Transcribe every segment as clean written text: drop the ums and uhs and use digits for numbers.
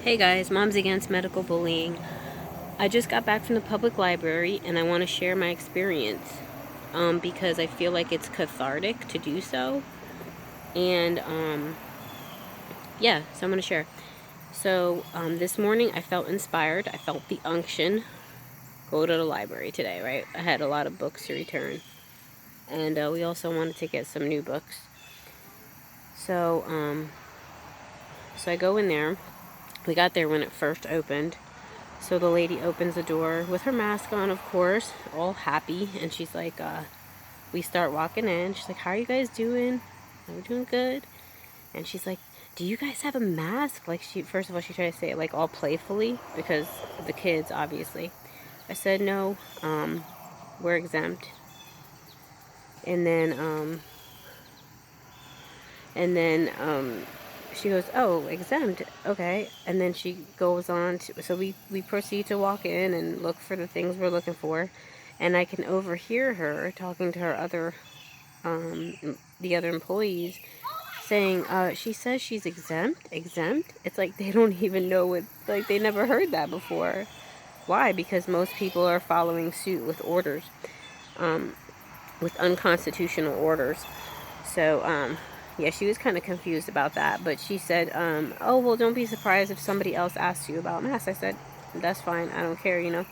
Hey guys, Moms Against Medical Bullying. I just got back from the public library and I want to share my experience because I feel like it's cathartic to do so. And yeah, so I'm going to share. So this morning I felt inspired. I felt the unction. Go to the library today, right? I had a lot of books to return. And we also wanted to get some new books. So I go in there. We got there when it first opened. So the lady opens the door with her mask on, of course, all happy. And she's like, we start walking in. She's like, how are you guys doing? We're doing good. And she's like, do you guys have a mask? Like, first of all, she tried to say it like all playfully because of the kids, obviously. I said, no, we're exempt. And then she goes, oh, exempt, okay. And then she goes on to, so we proceed to walk in and look for the things we're looking for. And I can overhear her talking to her the other employees saying, she says she's exempt. It's like they don't even know what, like they never heard that before. Why? Because most people are following suit with orders, with unconstitutional orders. So, yeah, she was kind of confused about that, but she said, oh, well, don't be surprised if somebody else asks you about masks. I said, that's fine, I don't care, you know.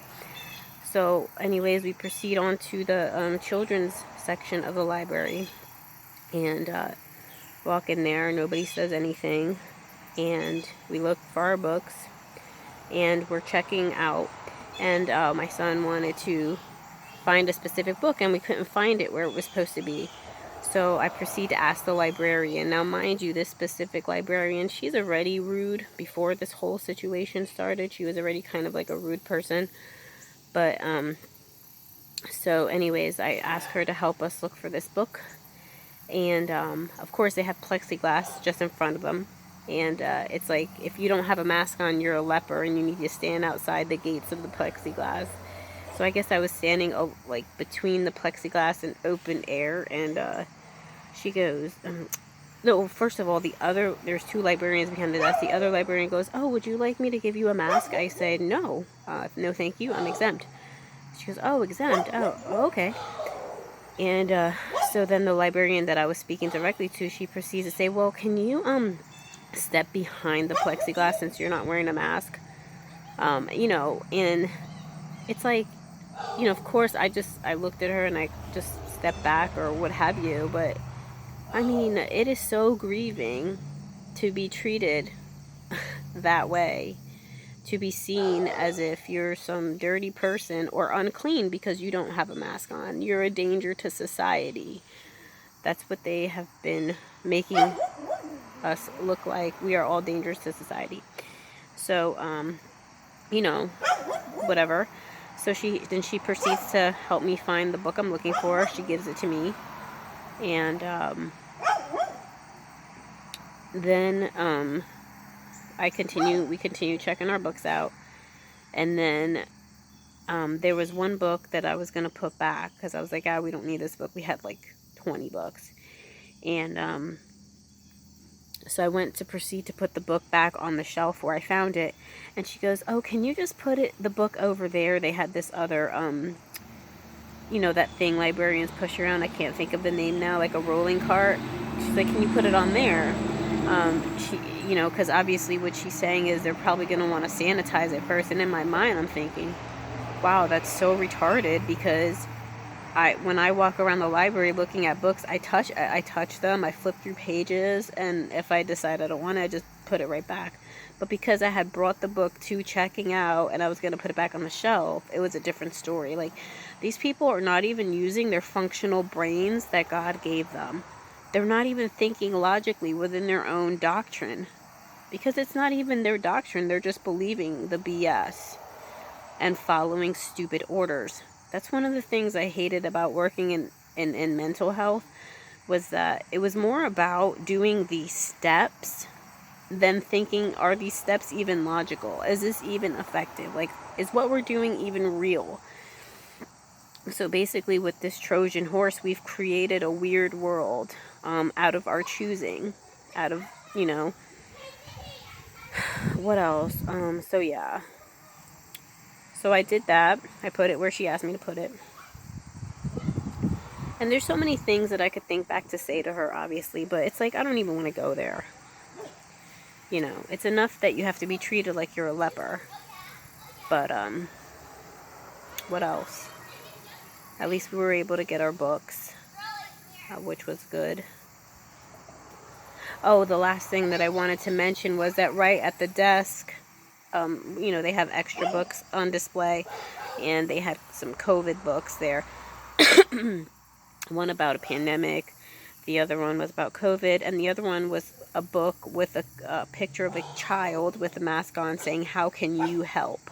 So, anyways, we proceed on to the children's section of the library, and walk in there, nobody says anything, and we look for our books, and we're checking out, and my son wanted to find a specific book, and we couldn't find it where it was supposed to be. So I proceed to ask the librarian. Now, mind you, this specific librarian, she's already rude. Before this whole situation started, she was already kind of like a rude person. But, so anyways, I asked her to help us look for this book. And, of course, they have plexiglass just in front of them. And it's like, if you don't have a mask on, you're a leper, and you need to stand outside the gates of the plexiglass. So I guess I was standing like between the plexiglass and open air, and she goes, no, first of all, there's two librarians behind the desk. The other librarian goes, oh, would you like me to give you a mask? I said, no, no thank you, I'm exempt. She goes, oh, exempt, oh, okay. And so then the librarian that I was speaking directly to, she proceeds to say, well, can you step behind the plexiglass since you're not wearing a mask? You know, and it's like, you know, of course, I looked at her and I just stepped back or what have you, but I mean, it is so grieving to be treated that way, to be seen as if you're some dirty person or unclean because you don't have a mask on. You're a danger to society. That's what they have been making us look like. We are all dangerous to society. So, you know, whatever. So she proceeds to help me find the book I'm looking for. She gives it to me. And then we continue checking our books out. And then there was one book that I was going to put back because I was like, we don't need this book. We had like 20 books. And so I went to proceed to put the book back on the shelf where I found it. And she goes, oh, can you just put the book over there? They had this other, you know, that thing librarians push around. I can't think of the name now, like a rolling cart. She's like, can you put it on there? You know, because obviously what she's saying is they're probably going to want to sanitize it first. And in my mind, I'm thinking, wow, that's so retarded, because when I walk around the library looking at books, I touch them, I flip through pages, and if I decide I don't want it, I just put it right back. But because I had brought the book to checking out and I was going to put it back on the shelf, it was a different story. Like, these people are not even using their functional brains that God gave them. They're not even thinking logically within their own doctrine, because it's not even their doctrine. They're just believing the BS and following stupid orders. That's one of the things I hated about working in mental health, was that it was more about doing these steps than thinking, are these steps even logical? Is this even effective? Like, is what we're doing even real? So basically with this Trojan horse, we've created a weird world out of our choosing, out of, you know, what else? So yeah. So I did that. I put it where she asked me to put it. And there's so many things that I could think back to say to her, obviously, but it's like I don't even want to go there. You know, it's enough that you have to be treated like you're a leper. But what else? At least we were able to get our books, which was good. Oh, the last thing that I wanted to mention was that right at the desk, you know, they have extra books on display, and they had some COVID books there. One about a pandemic, the other one was about COVID, and the other one was a book with a picture of a child with a mask on saying, "How can you help?"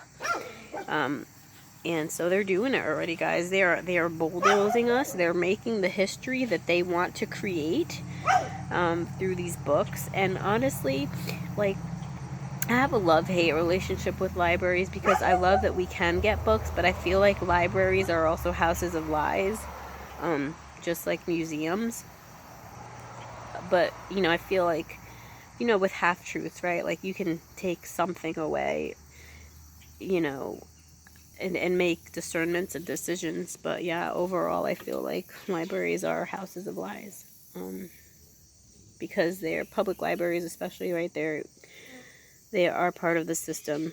And so they're doing it already, guys. They are bulldozing us. They're making the history that they want to create through these books. And honestly, like, I have a love-hate relationship with libraries because I love that we can get books, but I feel like libraries are also houses of lies, just like museums. But, you know, I feel like, you know, with half-truths, right? Like, you can take something away, you know, and make discernments and decisions. But yeah, overall, I feel like libraries are houses of lies, because they're public libraries, especially, right there. They are part of the system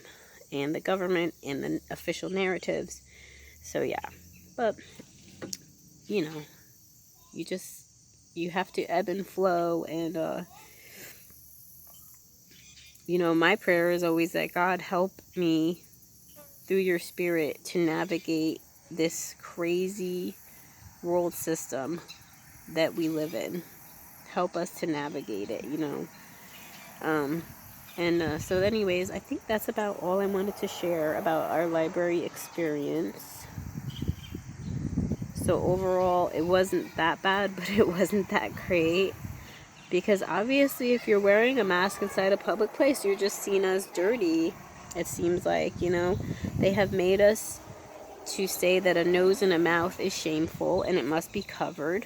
and the government and the official narratives. So yeah, but you know, you have to ebb and flow. And you know, my prayer is always that God help me through your spirit to navigate this crazy world system that we live in. Help us to navigate it, you know. So anyways, I think that's about all I wanted to share about our library experience. So overall, it wasn't that bad, but it wasn't that great. Because obviously, if you're wearing a mask inside a public place, you're just seen as dirty. It seems like, you know, they have made us to say that a nose and a mouth is shameful and it must be covered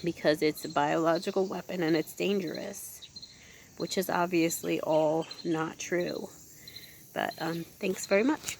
because it's a biological weapon and it's dangerous, which is obviously all not true. But thanks very much.